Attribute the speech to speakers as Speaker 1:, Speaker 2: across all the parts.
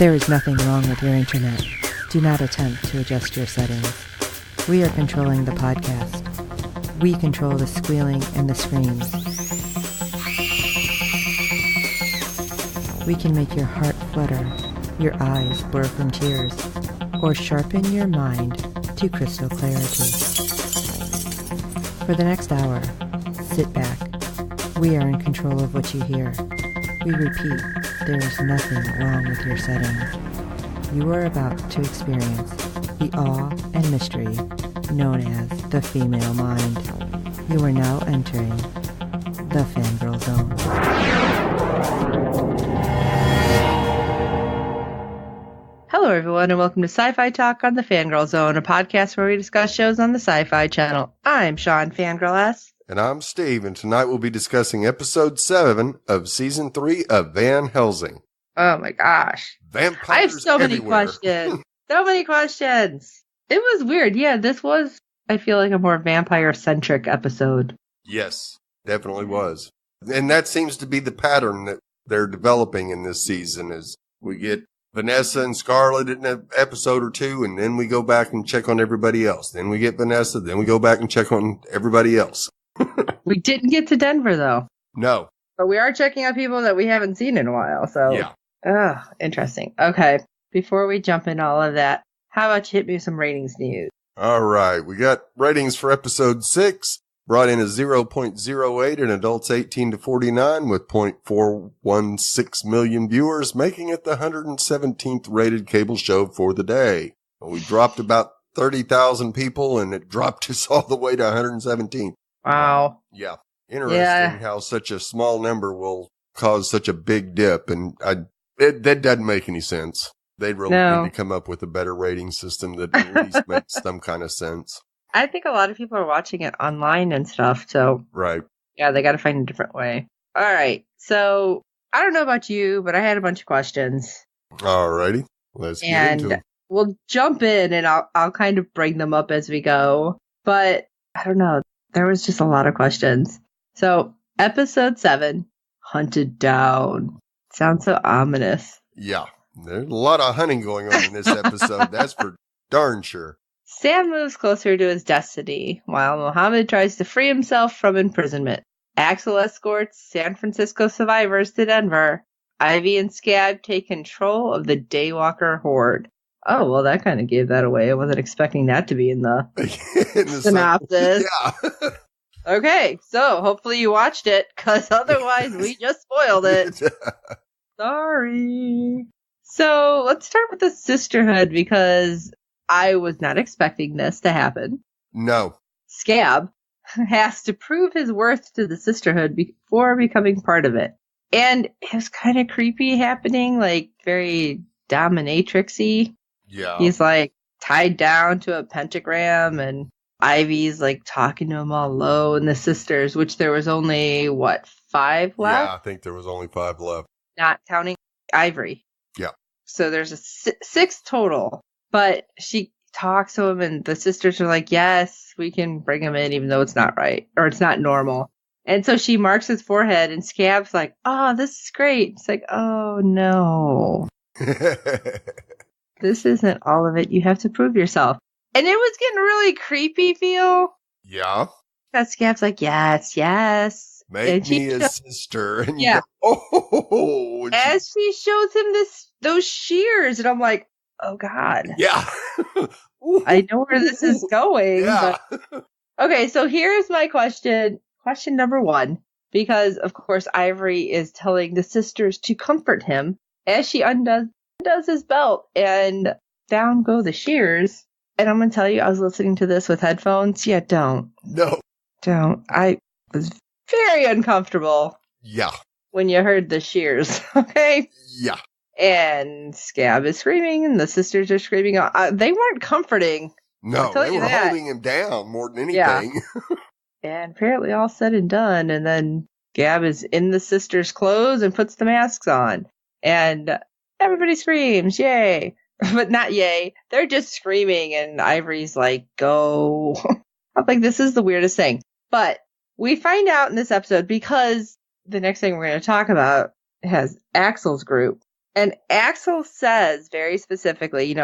Speaker 1: There is nothing wrong with your internet. Do not attempt to adjust your settings. We are controlling the podcast. We control the squealing and the screams. We can make your heart flutter, your eyes blur from tears, or sharpen your mind to crystal clarity. For the next hour, sit back. We are in control of what you hear. We repeat, there is nothing wrong with your settings. You are about to experience the awe and mystery known as the female mind. You are now entering the Fangirl Zone. Hello everyone and welcome to SyFy Talk on the Fangirl Zone, a podcast where we discuss shows on the SyFy channel. I'm Sean Fangirl S.
Speaker 2: And I'm Steve, and tonight we'll be discussing episode 7 of season 3 of Van Helsing.
Speaker 1: Oh my gosh.
Speaker 2: Vampires
Speaker 1: I have so many
Speaker 2: everywhere.
Speaker 1: questions. So many questions. It was weird. Yeah, this was, I feel like, a more vampire-centric episode.
Speaker 2: Yes, definitely was. And that seems to be the pattern that they're developing in this season, is we get Vanessa and Scarlett in an episode or two, and then we go back and check on everybody else. Then we get Vanessa, then we go back and check on everybody else.
Speaker 1: We didn't get to Denver, though.
Speaker 2: No.
Speaker 1: But we are checking out people that we haven't seen in a while, so.
Speaker 2: Yeah.
Speaker 1: Interesting. Okay, before we jump into all of that, how about you hit me with some ratings news?
Speaker 2: All right. We got ratings for episode 6. Brought in a 0.08 in adults 18 to 49 with 0.416 million viewers, making it the 117th rated cable show for the day. We dropped about 30,000 people and it dropped us all the way to 117.
Speaker 1: Wow.
Speaker 2: Yeah. Interesting how such a small number will cause such a big dip. And that doesn't make any sense. They'd really need to come up with a better rating system that at least makes some kind of sense.
Speaker 1: I think a lot of people are watching it online and stuff, so.
Speaker 2: Right.
Speaker 1: Yeah, they got to find a different way. All right. So, I don't know about you, but I had a bunch of questions.
Speaker 2: All righty. Let's get into them.
Speaker 1: We'll jump in and I'll kind of bring them up as we go. But, I don't know. There was just a lot of questions. So, episode 7, Hunted Down. Sounds so ominous.
Speaker 2: Yeah. There's a lot of hunting going on in this episode. That's for darn sure.
Speaker 1: Sam moves closer to his destiny, while Mohammed tries to free himself from imprisonment. Axel escorts San Francisco survivors to Denver. Ivy and Scab take control of the Daywalker horde. Oh, well, that kind of gave that away. I wasn't expecting that to be in the synopsis.
Speaker 2: Yeah.
Speaker 1: Okay, so hopefully you watched it, because otherwise we just spoiled it. Sorry. So let's start with the sisterhood, because I was not expecting this to happen.
Speaker 2: No.
Speaker 1: Scab has to prove his worth to the sisterhood before becoming part of it. And it was kind of creepy happening, like very dominatrix-y.
Speaker 2: Yeah.
Speaker 1: He's like tied down to a pentagram and Ivy's like talking to him all low, and the sisters, which there was only, 5 left?
Speaker 2: Yeah, I think there was only 5 left.
Speaker 1: Not counting Ivory.
Speaker 2: Yeah.
Speaker 1: So there's a 6 total. But she talks to him, and the sisters are like, yes, we can bring him in, even though it's not right, or it's not normal. And so she marks his forehead, and Scab's like, oh, this is great. It's like, oh, no. This isn't all of it. You have to prove yourself. And it was getting really creepy feel.
Speaker 2: Yeah.
Speaker 1: Because Scab's like, yes.
Speaker 2: Make me a sister. And
Speaker 1: yeah.
Speaker 2: Oh.
Speaker 1: As she shows him those shears, and I'm like, oh, God.
Speaker 2: Yeah.
Speaker 1: I know where this is going.
Speaker 2: Yeah.
Speaker 1: But... Okay, so here's my question. Question number 1. Because, of course, Ivory is telling the sisters to comfort him as she undoes his belt, and down go the shears. And I'm going to tell you, I was listening to this with headphones. Yeah, don't.
Speaker 2: No.
Speaker 1: Don't. I was very uncomfortable.
Speaker 2: Yeah.
Speaker 1: When you heard the shears, okay?
Speaker 2: Yeah.
Speaker 1: And Scab is screaming, and the sisters are screaming. They weren't comforting.
Speaker 2: No, they were holding him down more than anything.
Speaker 1: Yeah. And apparently all said and done, and then Scab is in the sisters' clothes and puts the masks on. And everybody screams, yay! But not yay. They're just screaming, and Ivory's like, go. I'm like, this is the weirdest thing. But we find out in this episode, because the next thing we're going to talk about has Axel's group.
Speaker 3: And Axel says very specifically,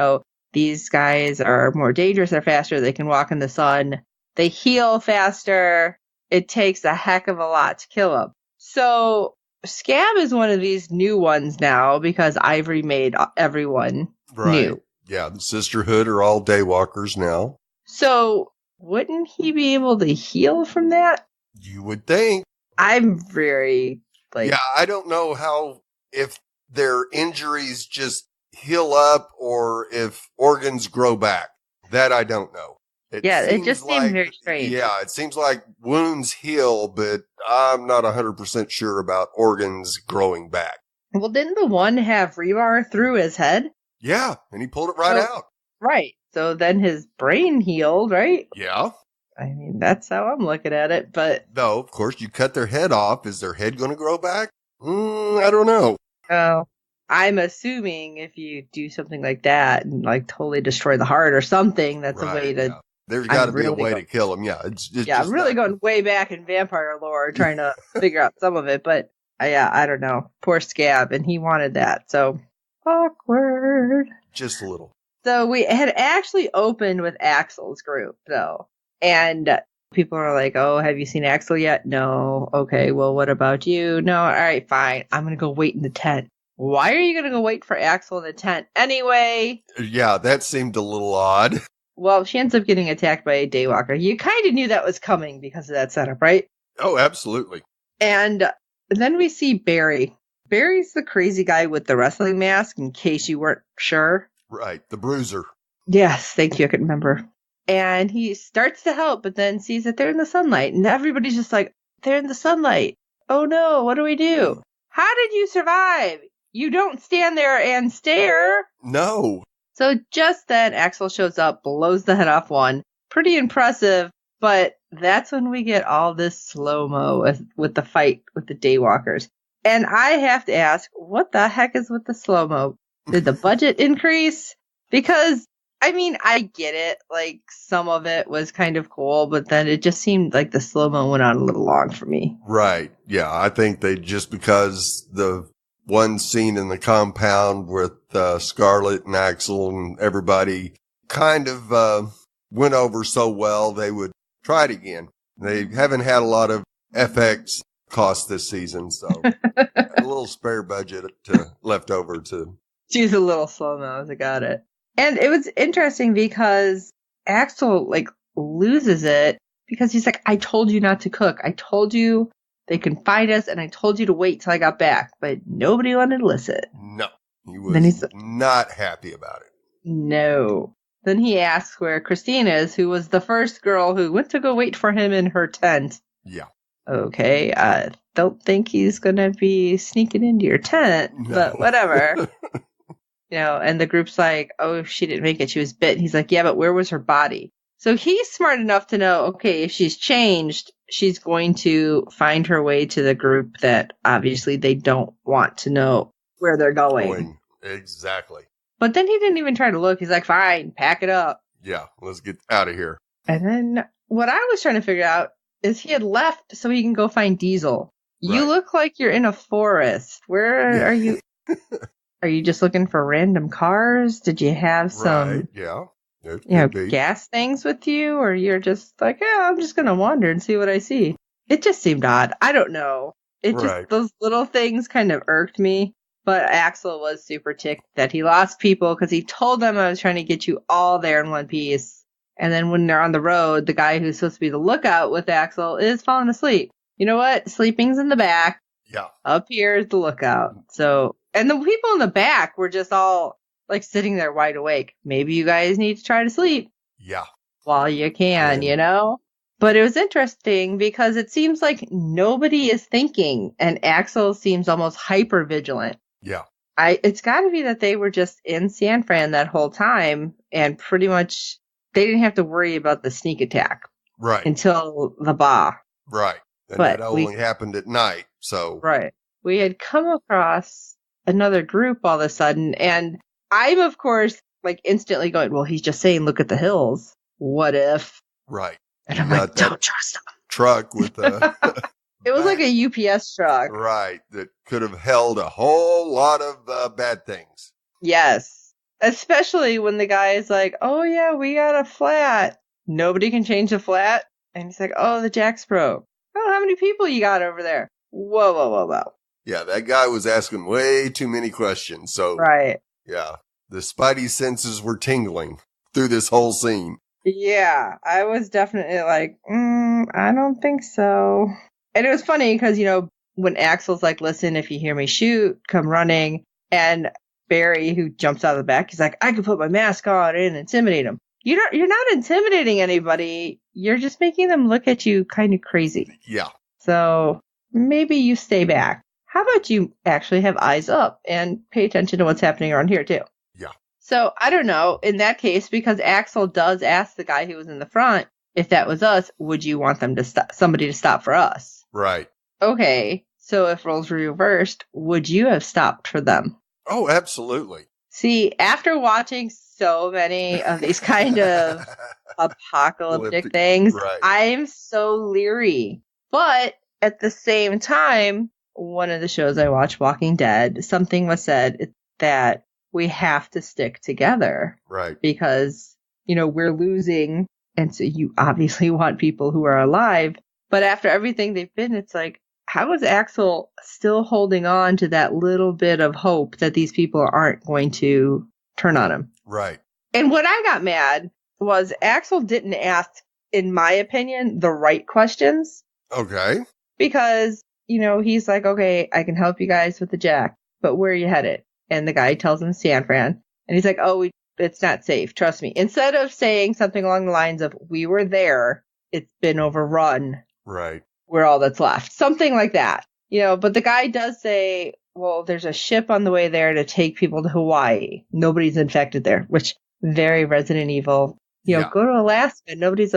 Speaker 3: these guys are more dangerous, they're faster, they can walk in the sun, they heal faster, it takes a heck of a lot to kill them. So Scab is one of these new ones now because Ivory made everyone new.
Speaker 2: Yeah, the Sisterhood are all daywalkers now.
Speaker 3: So wouldn't he be able to heal from that?
Speaker 2: You would think.
Speaker 3: I'm very,
Speaker 2: Yeah, I don't know if their injuries just heal up or if organs grow back. That I don't know.
Speaker 3: It just seems very strange.
Speaker 2: Yeah, it seems like wounds heal, but I'm not 100% sure about organs growing back.
Speaker 3: Well, didn't the one have rebar through his head?
Speaker 2: Yeah, and he pulled it right out.
Speaker 3: Right. So then his brain healed, right?
Speaker 2: Yeah.
Speaker 3: I mean, that's how I'm looking at it, but...
Speaker 2: No, of course, you cut their head off. Is their head going to grow back? I don't know.
Speaker 3: Oh, I'm assuming if you do something like that and totally destroy the heart or something, that's a way to...
Speaker 2: Yeah. There's got to be a way to kill him. Yeah,
Speaker 3: I'm really going way back in vampire lore, trying to figure out some of it. But I don't know. Poor Scab, and he wanted that. So awkward.
Speaker 2: Just a little.
Speaker 3: So we had actually opened with Axel's group, though, and people are like, "Oh, have you seen Axel yet?" No. Okay. Well, what about you? No. All right. Fine. I'm gonna go wait in the tent. Why are you gonna go wait for Axel in the tent anyway?
Speaker 2: Yeah, that seemed a little odd.
Speaker 3: Well, she ends up getting attacked by a daywalker. You kind of knew that was coming because of that setup, right?
Speaker 2: Oh, absolutely.
Speaker 3: And then we see Barry. Barry's the crazy guy with the wrestling mask, in case you weren't sure.
Speaker 2: Right, the bruiser.
Speaker 3: Yes, thank you, I could remember. And he starts to help, but then sees that they're in the sunlight. And everybody's just like, they're in the sunlight. Oh no, what do we do? How did you survive? You don't stand there and stare.
Speaker 2: No.
Speaker 3: So just then, Axel shows up, blows the head off one. Pretty impressive, but that's when we get all this slow-mo with the fight with the daywalkers. And I have to ask, what the heck is with the slow-mo? Did the budget increase? Because, I mean, I get it. Some of it was kind of cool, but then it just seemed like the slow-mo went on a little long for me.
Speaker 2: Right. Yeah, I think because the one scene in the compound with Scarlett and Axel and everybody kind of went over so well, they would try it again. They haven't had a lot of FX costs this season, so a little spare budget left over to...
Speaker 3: She's a little slow-mo, I got it. And it was interesting because Axel, loses it because he's like, I told you not to cook. I told you they can find us, and I told you to wait till I got back, but nobody wanted to listen.
Speaker 2: No, he was not happy about it.
Speaker 3: No. Then he asks where Christine is, who was the first girl who went to go wait for him in her tent.
Speaker 2: Yeah.
Speaker 3: Okay, I don't think he's going to be sneaking into your tent, but whatever. And the group's like, oh, she didn't make it. She was bit. He's like, yeah, but where was her body? So he's smart enough to know, okay, if she's changed, she's going to find her way to the group that obviously they don't want to know where they're going.
Speaker 2: Exactly.
Speaker 3: But then he didn't even try to look. He's like, fine, pack it up.
Speaker 2: Yeah, let's get out of here.
Speaker 3: And then what I was trying to figure out is he had left so he can go find Diesel. Right. You look like you're in a forest. Where are you? Are you just looking for random cars? Did you have some gas things with you? Or you're just like, yeah, I'm just going to wander and see what I see. It just seemed odd. I don't know. Those little things kind of irked me. But Axel was super ticked that he lost people because he told them I was trying to get you all there in one piece. And then when they're on the road, the guy who's supposed to be the lookout with Axel is falling asleep. You know what? Sleeping's in the back.
Speaker 2: Yeah.
Speaker 3: Up here is the lookout. So, and the people in the back were just all sitting there wide awake. Maybe you guys need to try to sleep.
Speaker 2: Yeah.
Speaker 3: While you can, But it was interesting because it seems like nobody is thinking, and Axel seems almost hyper vigilant.
Speaker 2: Yeah.
Speaker 3: It's got to be that they were just in San Fran that whole time, and pretty much they didn't have to worry about the sneak attack.
Speaker 2: Right.
Speaker 3: Until the Ba.
Speaker 2: Right. And that only happened at night, so.
Speaker 3: Right. We had come across another group all of a sudden, and I'm, of course, instantly going, well, he's just saying, look at the hills. What if?
Speaker 2: Right.
Speaker 3: And I'm like, don't trust him.
Speaker 2: Truck with
Speaker 3: It was like a UPS truck.
Speaker 2: Right. That could have held a whole lot of bad things.
Speaker 3: Yes. Especially when the guy is like, oh yeah, we got a flat. Nobody can change the flat. And he's like, oh, the jack's broke. Oh, how many people you got over there? Whoa, whoa, whoa, whoa.
Speaker 2: Yeah, that guy was asking way too many questions. So,
Speaker 3: right.
Speaker 2: Yeah, the spidey senses were tingling through this whole scene.
Speaker 3: Yeah, I was definitely like, I don't think so. And it was funny because, when Axel's like, listen, if you hear me shoot, come running. And Barry, who jumps out of the back, he's like, I can put my mask on and intimidate him. You're not intimidating anybody. You're just making them look at you kind of crazy.
Speaker 2: Yeah.
Speaker 3: So maybe you stay back. How about you actually have eyes up and pay attention to what's happening around here too?
Speaker 2: Yeah.
Speaker 3: So I don't know in that case, because Axel does ask the guy who was in the front, if that was us, would you want them to somebody to stop for us?
Speaker 2: Right.
Speaker 3: Okay. So if roles were reversed, would you have stopped for them?
Speaker 2: Oh, absolutely.
Speaker 3: See, after watching so many of these kind of apocalyptic things,
Speaker 2: right.
Speaker 3: I'm so leery. But at the same time, one of the shows I watched, Walking Dead, something was said that we have to stick together.
Speaker 2: Right.
Speaker 3: Because, we're losing. And so you obviously want people who are alive. But after everything they've been, it's like, how is Axel still holding on to that little bit of hope that these people aren't going to turn on him?
Speaker 2: Right.
Speaker 3: And what I got mad was Axel didn't ask, in my opinion, the right questions.
Speaker 2: Okay.
Speaker 3: Because, he's like, okay, I can help you guys with the jack, but where are you headed? And the guy tells him San Fran. And he's like, oh, it's not safe. Trust me. Instead of saying something along the lines of, we were there, it's been overrun.
Speaker 2: Right.
Speaker 3: We're all that's left. Something like that. But the guy does say, well, there's a ship on the way there to take people to Hawaii. Nobody's infected there, which very Resident Evil. Go to Alaska. Nobody's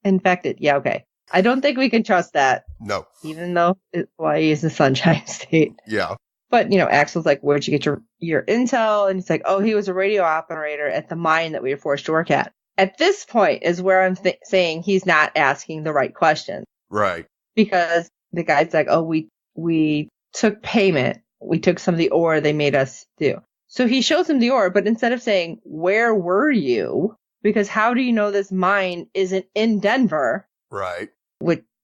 Speaker 3: infected. Yeah, okay. I don't think we can trust that.
Speaker 2: No.
Speaker 3: Even though Hawaii is a sunshine state.
Speaker 2: Yeah.
Speaker 3: But, Axel's like, where'd you get your intel? And he's like, oh, he was a radio operator at the mine that we were forced to work at. At this point is where I'm saying he's not asking the right questions.
Speaker 2: Right.
Speaker 3: Because the guy's like, oh, we took payment. We took some of the ore they made us do. So he shows him the ore, but instead of saying, where were you? Because how do you know this mine isn't in Denver?
Speaker 2: Right.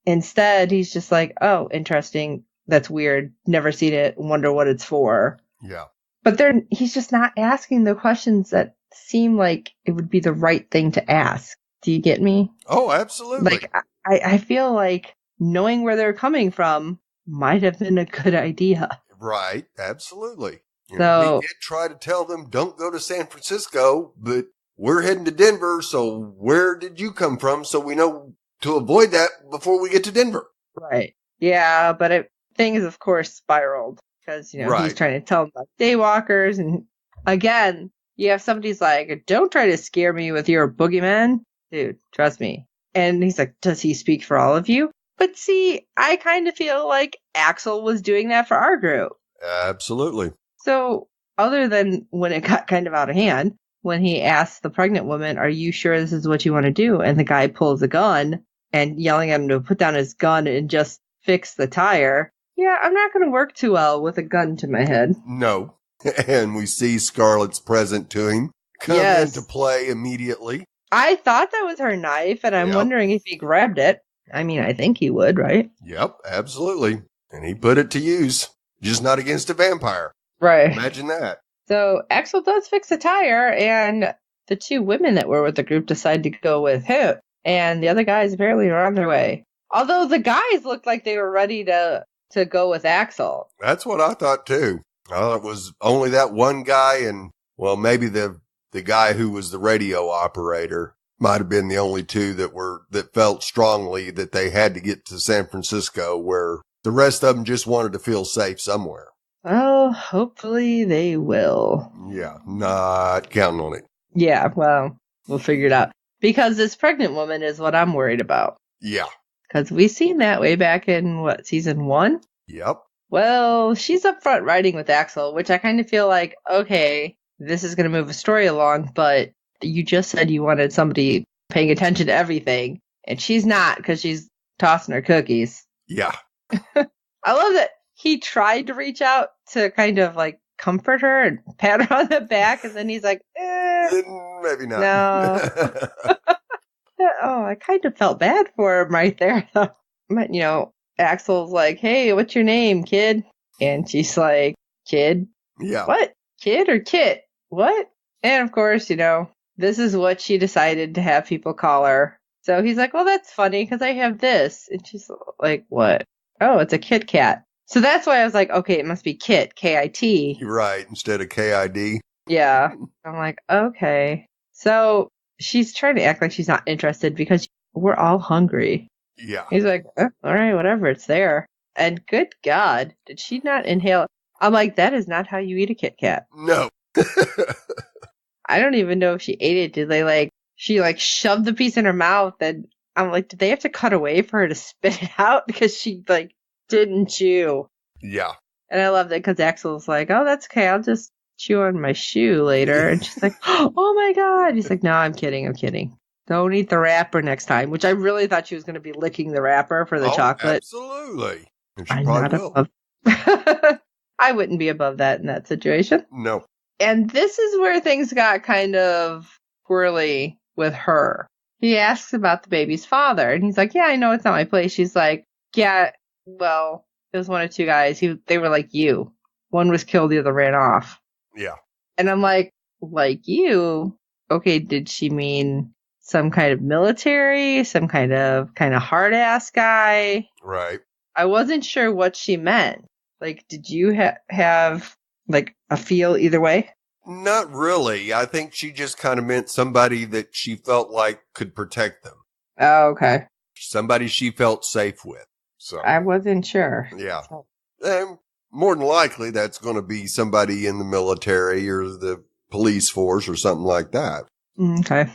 Speaker 3: Instead, he's just like, oh, interesting. That's weird. Never seen it. Wonder what it's for.
Speaker 2: Yeah.
Speaker 3: But he's just not asking the questions that seem like it would be the right thing to ask. Do you get me?
Speaker 2: Oh, absolutely.
Speaker 3: Like, I feel like knowing where they're coming from might have been a good idea.
Speaker 2: Right. Absolutely. He
Speaker 3: So
Speaker 2: did try to tell them, don't go to San Francisco, but we're heading to Denver. So where did you come from? So we know to avoid that before we get to Denver.
Speaker 3: right. Yeah, but things, of course, spiraled because,
Speaker 2: Right.
Speaker 3: he's trying to tell them about daywalkers. And again, you have somebody's like, don't try to scare me with your boogeyman. Dude, trust me. And he's like, does he speak for all of you? But see, I kind of feel like Axel was doing that for our group.
Speaker 2: Absolutely.
Speaker 3: So other than when it got kind of out of hand, when he asked the pregnant woman, are you sure this is what you want to do? And the guy pulls a gun and yelling at him to put down his gun and just fix the tire. Yeah, I'm not going to work too well with a gun to my head.
Speaker 2: No. And we see Scarlett's present to him come into play immediately.
Speaker 3: I thought that was her knife, and I'm wondering if he grabbed it. I mean, I think he would, right?
Speaker 2: Yep, absolutely. And he put it to use, just not against a vampire.
Speaker 3: Right.
Speaker 2: Imagine that.
Speaker 3: So Axel does fix the tire, and the two women that were with the group decide to go with him. And the other guys apparently are on their way. Although the guys looked like they were ready to go with Axel.
Speaker 2: That's what I thought, too. I thought it was only that one guy, and, well, maybe the guy who was the radio operator might have been the only two that felt strongly that they had to get to San Francisco, where the rest of them just wanted to feel safe somewhere.
Speaker 3: Well, hopefully they will.
Speaker 2: Yeah, not counting on it.
Speaker 3: Yeah, well, we'll figure it out. Because this pregnant woman is what I'm worried about.
Speaker 2: Yeah.
Speaker 3: Because we seen that way back in, season 1?
Speaker 2: Yep.
Speaker 3: Well, she's up front riding with Axel, which I kind of feel like, okay, this is going to move a story along, but you just said you wanted somebody paying attention to everything, and she's not because she's tossing her cookies.
Speaker 2: Yeah.
Speaker 3: I love that he tried to reach out to kind of like comfort her and pat her on the back, and then he's like,
Speaker 2: maybe not.
Speaker 3: No. Oh, I kind of felt bad for him right there. But, Axel's like, hey, what's your name, kid? And she's like, kid?
Speaker 2: Yeah.
Speaker 3: What? Kid or kit? What? And of course, this is what she decided to have people call her. So he's like, well, that's funny because I have this. And she's like, what? Oh, it's a Kit Kat. So that's why I was like, okay, it must be Kit, K-I-T.
Speaker 2: You're right, instead of K-I-D.
Speaker 3: Yeah. I'm like, okay. So she's trying to act like she's not interested because we're all hungry.
Speaker 2: Yeah.
Speaker 3: He's like, all right, whatever, it's there. And good God, did she not inhale? I'm like, that is not how you eat a Kit Kat.
Speaker 2: No.
Speaker 3: I don't even know if she ate it. Did they she shoved the piece in her mouth, and I'm like, did they have to cut away for her to spit it out? Because she didn't chew.
Speaker 2: Yeah.
Speaker 3: And I loved it because Axel's like, oh, that's okay. I'll just chew on my shoe later. And she's like, oh my God. He's like, no, I'm kidding. Don't eat the wrapper next time, which I really thought she was going to be licking the wrapper for the chocolate.
Speaker 2: Absolutely. And she
Speaker 3: I'm
Speaker 2: probably
Speaker 3: not
Speaker 2: will.
Speaker 3: I wouldn't be above that in that situation.
Speaker 2: No.
Speaker 3: And this is where things got kind of squirrely with her. He asks about the baby's father, and he's like, yeah, I know it's not my place. She's like, yeah, well, it was one of two guys. They were like you. One was killed, the other ran off.
Speaker 2: Yeah.
Speaker 3: And I'm like you? Okay, did she mean some kind of military, some kind of hard-ass guy?
Speaker 2: Right.
Speaker 3: I wasn't sure what she meant. Did you have a feel either way?
Speaker 2: Not really. I think she just kind of meant somebody that she felt like could protect them.
Speaker 3: Oh, okay.
Speaker 2: Somebody she felt safe with. So
Speaker 3: I wasn't sure.
Speaker 2: Yeah. And more than likely, that's going to be somebody in the military or the police force or something like that.
Speaker 3: Okay.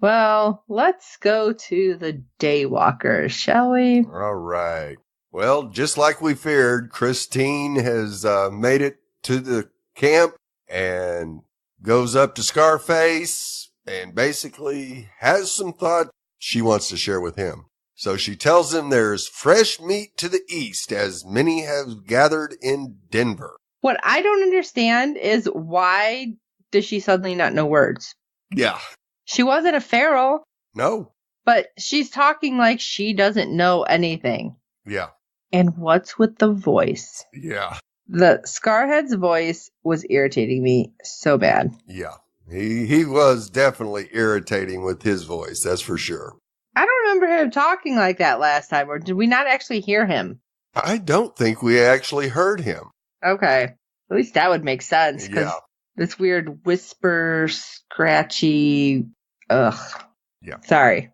Speaker 3: Well, let's go to the Daywalkers, shall we?
Speaker 2: All right. Well, just like we feared, Christine has made it to the camp and goes up to Scarface and basically has some thought she wants to share with him. So she tells him there's fresh meat to the east, as many have gathered in Denver.
Speaker 3: What I don't understand is why does she suddenly not know words?
Speaker 2: Yeah.
Speaker 3: She wasn't a feral.
Speaker 2: No.
Speaker 3: But she's talking like she doesn't know anything.
Speaker 2: Yeah.
Speaker 3: And what's with the voice?
Speaker 2: Yeah.
Speaker 3: The Scarhead's voice was irritating me so bad.
Speaker 2: Yeah. He was definitely irritating with his voice, that's for sure.
Speaker 3: I don't remember him talking like that last time, or did we not actually hear him?
Speaker 2: I don't think we actually heard him.
Speaker 3: Okay. At least that would make sense, because
Speaker 2: Yeah.
Speaker 3: this weird whisper, scratchy, ugh.
Speaker 2: Yeah.
Speaker 3: Sorry.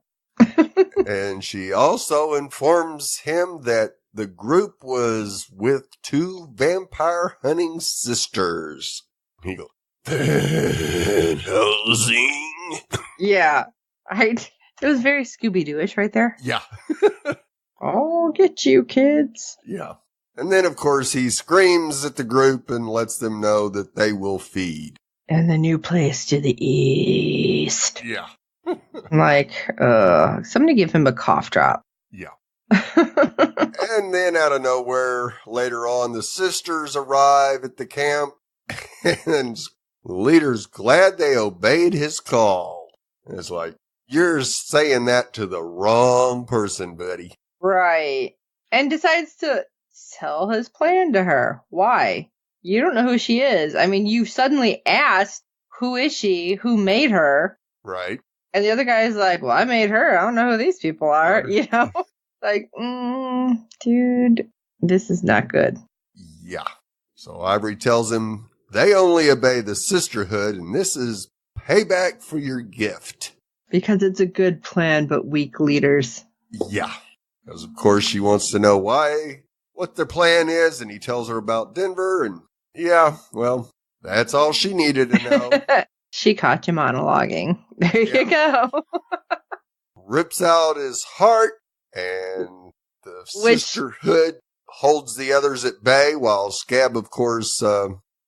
Speaker 2: And she also informs him that the group was with two vampire hunting sisters. He goes, Van Helsing.
Speaker 3: Yeah. It was very Scooby-Doo-ish right there.
Speaker 2: Yeah.
Speaker 3: I'll get you, kids.
Speaker 2: Yeah. And then, of course, he screams at the group and lets them know that they will feed.
Speaker 3: And the new place to the east.
Speaker 2: Yeah.
Speaker 3: I'm like, somebody give him a cough drop.
Speaker 2: Yeah. And then out of nowhere, later on, the sisters arrive at the camp, and the leader's glad they obeyed his call. And it's like, you're saying that to the wrong person, buddy.
Speaker 3: Right. And decides to tell his plan to her. Why? You don't know who she is. I mean, you suddenly asked, who is she? Who made her?
Speaker 2: Right.
Speaker 3: And the other guy's like, well, I made her. I don't know who these people are. You know? Like, dude, this is not good.
Speaker 2: Yeah. So Ivory tells him they only obey the sisterhood, and this is payback for your gift.
Speaker 3: Because it's a good plan, but weak leaders.
Speaker 2: Yeah. Because, of course, she wants to know what their plan is, and he tells her about Denver, and yeah, well, that's all she needed to know.
Speaker 3: She caught you monologuing. There you go.
Speaker 2: Rips out his heart, and the sisterhood holds the others at bay, while Scab, of course,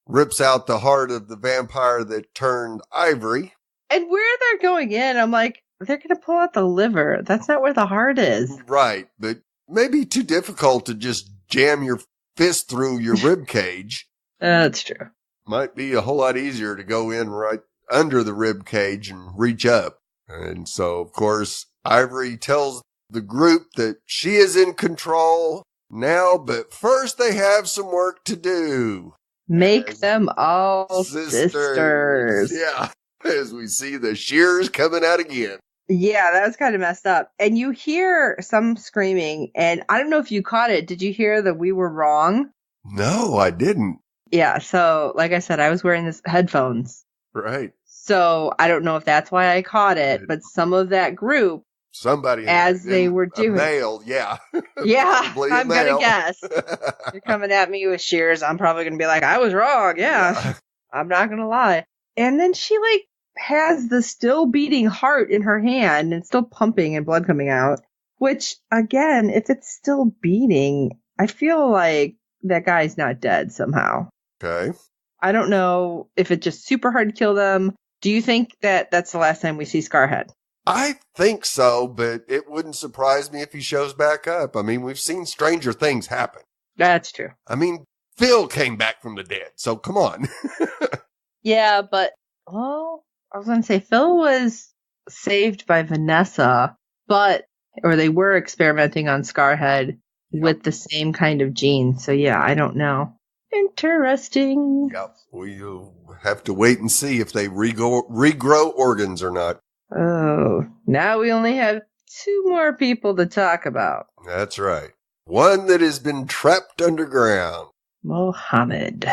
Speaker 2: rips out the heart of the vampire that turned Ivory.
Speaker 3: And where they're going in, I'm like, they're going to pull out the liver. That's not where the heart is.
Speaker 2: Right, but maybe too difficult to just jam your fist through your rib cage.
Speaker 3: That's true.
Speaker 2: Might be a whole lot easier to go in right under the rib cage and reach up. And so, of course, Ivory tells the group that she is in control now, but first they have some work to do.
Speaker 3: Make them all sisters.
Speaker 2: Yeah, as we see the shears coming out again.
Speaker 3: Yeah, that was kind of messed up. And you hear some screaming, and I don't know if you caught it. Did you hear that we were wrong?
Speaker 2: No, I didn't.
Speaker 3: Yeah, so like I said, I was wearing this headphones.
Speaker 2: Right.
Speaker 3: So I don't know if that's why I caught it, but some of that group,
Speaker 2: somebody
Speaker 3: as they were doing,
Speaker 2: male, yeah,
Speaker 3: yeah, I'm gonna guess. You're coming at me with shears. I'm probably gonna be like, I was wrong. Yeah. I'm not gonna lie. And then she like has the still beating heart in her hand and still pumping and blood coming out. Which again, if it's still beating, I feel like that guy's not dead somehow.
Speaker 2: Okay.
Speaker 3: I don't know if it's just super hard to kill them. Do you think that that's the last time we see Scarhead?
Speaker 2: I think so, but it wouldn't surprise me if he shows back up. I mean, we've seen stranger things happen.
Speaker 3: That's true.
Speaker 2: I mean, Phil came back from the dead, so come on.
Speaker 3: Yeah, but, well, I was going to say Phil was saved by Vanessa, or they were experimenting on Scarhead with the same kind of gene. So yeah, I don't know. Interesting.
Speaker 2: Yep. We'll have to wait and see if they regrow organs or not.
Speaker 3: Oh, now we only have 2 more people to talk about.
Speaker 2: That's right. One that has been trapped underground.
Speaker 3: Mohammed.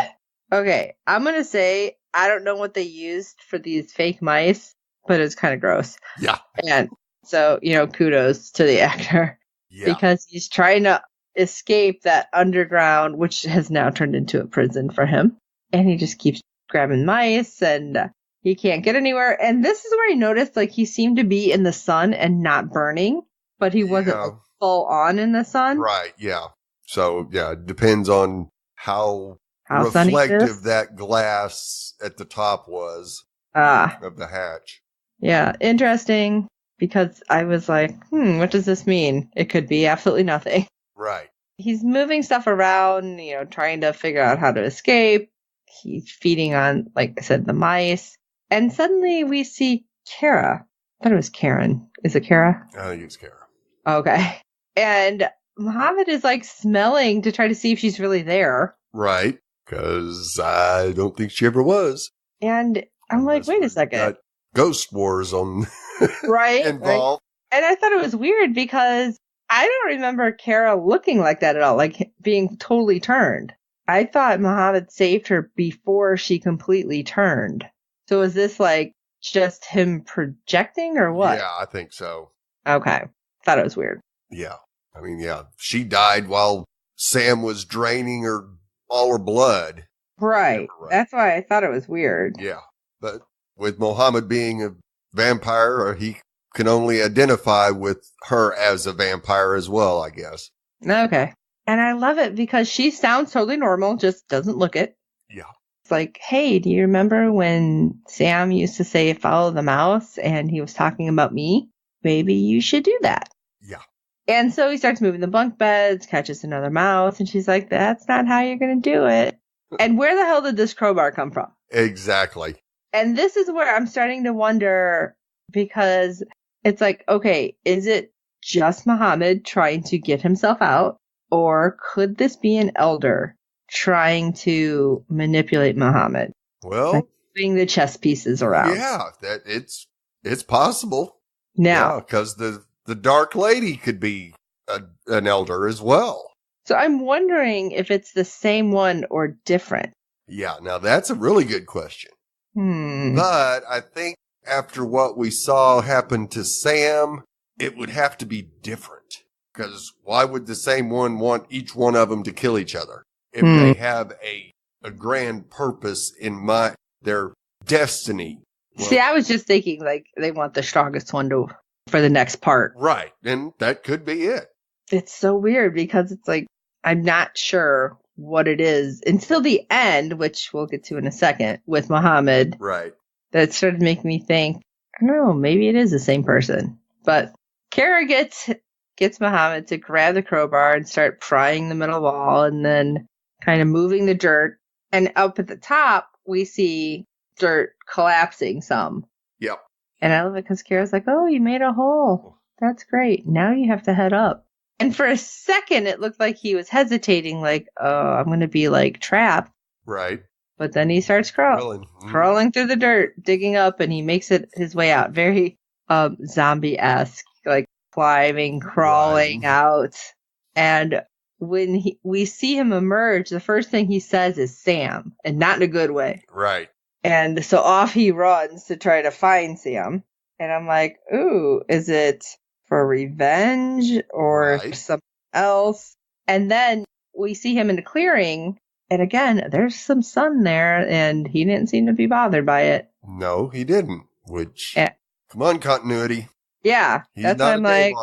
Speaker 3: Okay, I'm going to say I don't know what they used for these fake mice, but it's kind of gross.
Speaker 2: Yeah.
Speaker 3: And so, kudos to the actor. Yeah. Because he's trying to escape that underground, which has now turned into a prison for him. And he just keeps grabbing mice and he can't get anywhere. And this is where I noticed, like, he seemed to be in the sun and not burning, but he wasn't full on in the sun.
Speaker 2: Right, yeah. So, yeah, it depends on how reflective that glass at the top was of the hatch.
Speaker 3: Yeah, interesting, because I was like, what does this mean? It could be absolutely nothing.
Speaker 2: Right.
Speaker 3: He's moving stuff around, trying to figure out how to escape. He's feeding on, like I said, the mice. And suddenly we see Kara. I thought it was Karen. Is it Kara?
Speaker 2: I think it's Kara.
Speaker 3: Okay. And Mohammed is like smelling to try to see if she's really there.
Speaker 2: Right. Because I don't think she ever was.
Speaker 3: And I'm like, wait a second.
Speaker 2: Got Ghost Wars on
Speaker 3: right
Speaker 2: involved.
Speaker 3: Right. And I thought it was weird because I don't remember Kara looking like that at all, like being totally turned. I thought Mohammed saved her before she completely turned. So is this like just him projecting or what?
Speaker 2: Yeah, I think so.
Speaker 3: Okay. Thought it was weird.
Speaker 2: Yeah. I mean, yeah. She died while Sam was draining all her blood.
Speaker 3: Right. That's why I thought it was weird.
Speaker 2: Yeah. But with Mohammed being a vampire, he can only identify with her as a vampire as well, I guess.
Speaker 3: Okay. And I love it because she sounds totally normal, just doesn't look it.
Speaker 2: Yeah.
Speaker 3: It's like, hey, do you remember when Sam used to say follow the mouse and he was talking about me? Maybe you should do that.
Speaker 2: Yeah.
Speaker 3: And so he starts moving the bunk beds, catches another mouse, and she's like, that's not how you're going to do it. And where the hell did this crowbar come from?
Speaker 2: Exactly.
Speaker 3: And this is where I'm starting to wonder, because it's like, okay, is it just Mohammed trying to get himself out? Or could this be an elder trying to manipulate Mohammed?
Speaker 2: Well,
Speaker 3: like moving the chess pieces around.
Speaker 2: Yeah, that it's possible.
Speaker 3: Now,
Speaker 2: because the Dark Lady could be an elder as well.
Speaker 3: So I'm wondering if it's the same one or different.
Speaker 2: Yeah, now that's a really good question. But I think after what we saw happen to Sam, it would have to be different. Because why would the same one want each one of them to kill each other? If they have a grand purpose in their destiny. Well,
Speaker 3: see, I was just thinking like they want the strongest one for the next part.
Speaker 2: Right. And that could be it.
Speaker 3: It's so weird because it's like, I'm not sure what it is until the end, which we'll get to in a second with Mohammed.
Speaker 2: Right.
Speaker 3: That started making me think, I don't know, maybe it is the same person. But Kara gets gets Muhammad to grab the crowbar and start prying the middle wall and then kind of moving the dirt. And up at the top, we see dirt collapsing some.
Speaker 2: Yep.
Speaker 3: And I love it because Kara's like, oh, you made a hole. That's great. Now you have to head up. And for a second, it looked like he was hesitating, like, oh, I'm going to be like trapped.
Speaker 2: Right.
Speaker 3: But then he starts crawling through the dirt, digging up, and he makes it his way out. Very zombie-esque, like climbing, crawling out. And when we see him emerge, the first thing he says is Sam, and not in a good way.
Speaker 2: Right.
Speaker 3: And so off he runs to try to find Sam. And I'm like, ooh, is it for revenge or something else? And then we see him in the clearing. And again, there's some sun there, and he didn't seem to be bothered by it.
Speaker 2: No, he didn't. Which, come on, continuity.
Speaker 3: Yeah, that's why I'm like,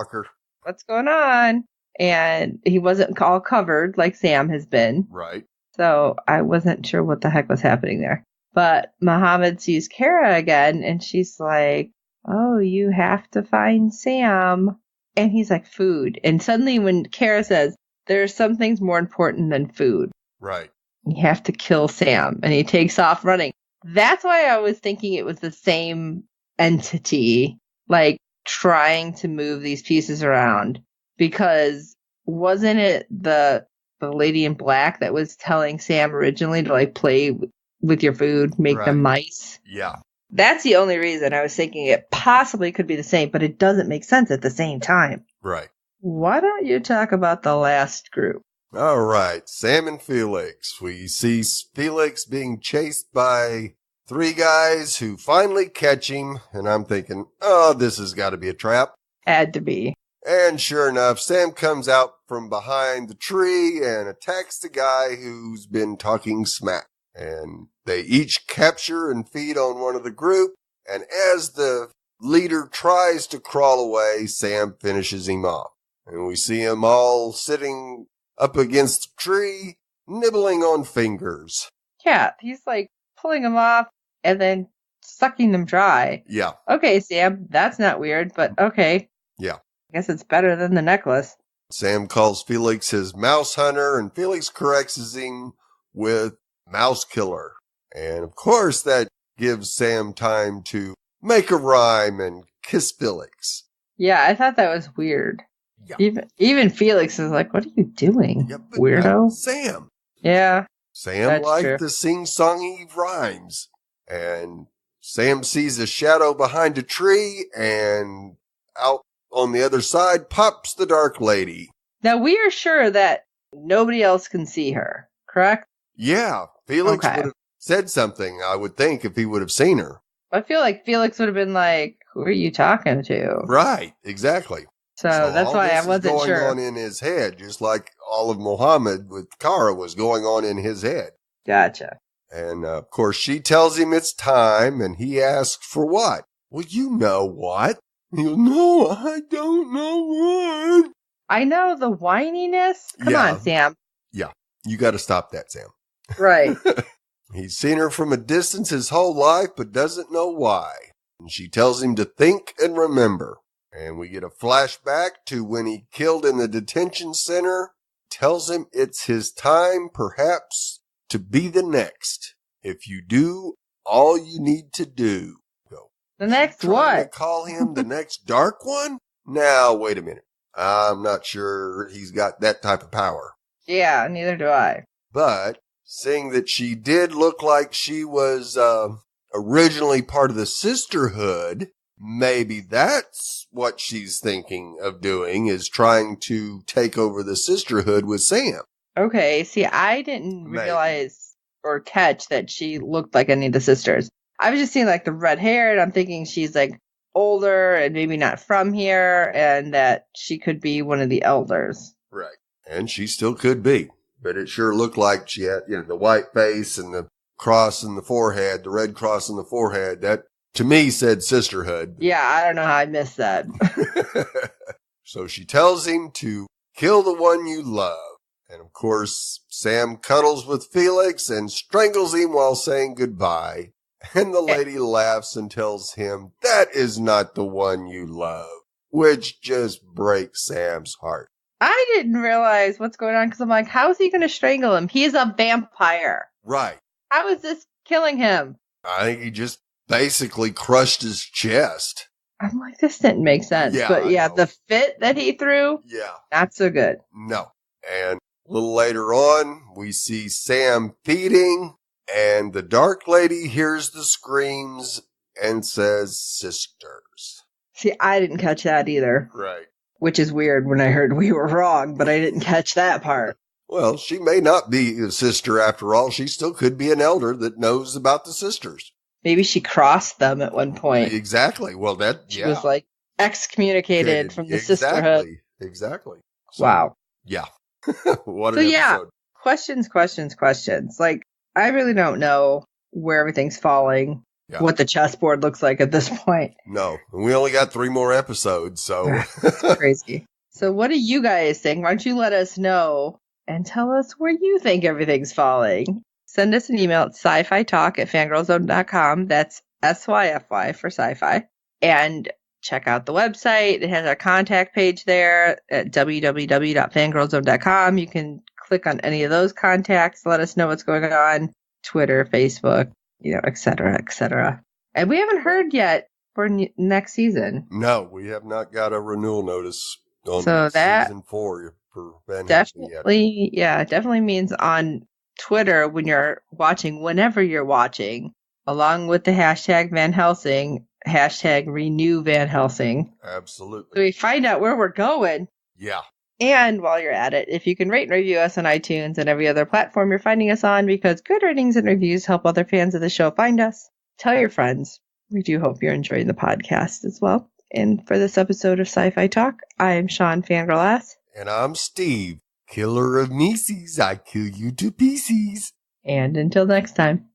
Speaker 3: what's going on? And he wasn't all covered like Sam has been.
Speaker 2: Right.
Speaker 3: So I wasn't sure what the heck was happening there. But Muhammad sees Kara again, and she's like, oh, you have to find Sam. And he's like, food. And suddenly when Kara says, there's some things more important than food.
Speaker 2: Right.
Speaker 3: You have to kill Sam. And he takes off running. That's why I was thinking it was the same entity, like trying to move these pieces around. Because wasn't it the lady in black that was telling Sam originally to like play with your food, make them mice?
Speaker 2: Yeah.
Speaker 3: That's the only reason I was thinking it possibly could be the same, but it doesn't make sense at the same time.
Speaker 2: Right.
Speaker 3: Why don't you talk about the last group?
Speaker 2: All right. Sam and Felix. We see Felix being chased by 3 guys who finally catch him. And I'm thinking, oh, this has got to be a trap.
Speaker 3: Had to be.
Speaker 2: And sure enough, Sam comes out from behind the tree and attacks the guy who's been talking smack. And they each capture and feed on one of the group. And as the leader tries to crawl away, Sam finishes him off. And we see him all sitting up against the tree, nibbling on fingers.
Speaker 3: Yeah, he's like pulling them off and then sucking them dry.
Speaker 2: Yeah.
Speaker 3: Okay, Sam, that's not weird, but okay.
Speaker 2: Yeah.
Speaker 3: I guess it's better than the necklace.
Speaker 2: Sam calls Felix his mouse hunter, and Felix corrects him with mouse killer. And of course, that gives Sam time to make a rhyme and kiss Felix.
Speaker 3: Yeah, I thought that was weird. Yeah. Even Felix is like, what are you doing, weirdo?
Speaker 2: Sam.
Speaker 3: Yeah.
Speaker 2: Sam liked the sing-songy rhymes. And Sam sees a shadow behind a tree, and out on the other side pops the dark lady.
Speaker 3: Now, we are sure that nobody else can see her, correct?
Speaker 2: Yeah. Felix would have said something, I would think, if he would have seen her.
Speaker 3: I feel like Felix would have been like, who are you talking to?
Speaker 2: Right. Exactly.
Speaker 3: So that's why I wasn't sure.
Speaker 2: Going on in his head, just like all of Muhammad with Kara was going on in his head.
Speaker 3: Gotcha.
Speaker 2: And of course, she tells him it's time, and he asks for what? Well, you know what? He goes, no, I don't know what.
Speaker 3: I know the whininess. Come on, Sam.
Speaker 2: Yeah, you got to stop that, Sam.
Speaker 3: Right.
Speaker 2: He's seen her from a distance his whole life, but doesn't know why. And she tells him to think and remember. And we get a flashback to when he killed in the detention center. Tells him it's his time, perhaps, to be the next. If you do all you need to do. Go.
Speaker 3: The next what?
Speaker 2: To call him the next dark one? Now, wait a minute. I'm not sure he's got that type of power.
Speaker 3: Yeah, neither do I.
Speaker 2: But seeing that she did look like she was originally part of the sisterhood, maybe that's what she's thinking of doing, is trying to take over the sisterhood with Sam.
Speaker 3: Okay, see, I didn't realize or catch that she looked like any of the sisters. I was just seeing like the red hair, and I'm thinking she's like older and maybe not from here, and that she could be one of the elders.
Speaker 2: Right. And she still could be. But it sure looked like she had, the white face and the cross in the forehead, the red cross in the forehead. That, to me, said sisterhood.
Speaker 3: Yeah, I don't know how I missed that.
Speaker 2: So she tells him to kill the one you love. And of course, Sam cuddles with Felix and strangles him while saying goodbye. And the lady laughs and tells him, that is not the one you love. which just breaks Sam's heart.
Speaker 3: I didn't realize what's going on because I'm like, how is he going to strangle him? He's a vampire.
Speaker 2: Right.
Speaker 3: How is this killing him?
Speaker 2: I think he just basically crushed his chest.
Speaker 3: I'm like, this didn't make sense.
Speaker 2: Yeah,
Speaker 3: but yeah, the fit that he threw, not so good.
Speaker 2: No. And a little later on, we see Sam feeding, and the Dark Lady hears the screams and says, sisters.
Speaker 3: See, I didn't catch that either.
Speaker 2: Right.
Speaker 3: Which is weird when I heard we were wrong, but I didn't catch that part.
Speaker 2: Well, she may not be a sister after all. She still could be an elder that knows about the sisters.
Speaker 3: Maybe she crossed them at one point.
Speaker 2: Exactly. Well,
Speaker 3: she was like excommunicated from the sisterhood.
Speaker 2: Exactly.
Speaker 3: So, wow.
Speaker 2: Yeah. What an episode.
Speaker 3: Questions. Like, I really don't know where everything's falling, what the chessboard looks like at this point.
Speaker 2: No. We only got 3 more episodes, so.
Speaker 3: It's crazy. So what do you guys think? Why don't you let us know and tell us where you think everything's falling? Send us an email at syfytalk@fangirlzone.com. That's SYFY for SyFy. And check out the website. It has our contact page there at www.fangirlzone.com. You can click on any of those contacts. Let us know what's going on. Twitter, Facebook, et cetera, et cetera. And we haven't heard yet for next season.
Speaker 2: No, we have not got a renewal notice on season 4 for Van Helsing yet.
Speaker 3: Definitely means on Twitter when you're watching, whenever you're watching, along with the hashtag Van Helsing, hashtag renew Van Helsing.
Speaker 2: Absolutely.
Speaker 3: So we find out where we're going.
Speaker 2: Yeah.
Speaker 3: And while you're at it, if you can rate and review us on iTunes and every other platform you're finding us on, because good ratings and reviews help other fans of the show find us. Tell your friends. We do hope you're enjoying the podcast as well. And for this episode of SyFy Talk, I am Sean Fangirl Ass.
Speaker 2: And I'm Steve, killer of Mises. I kill you to pieces.
Speaker 3: And until next time.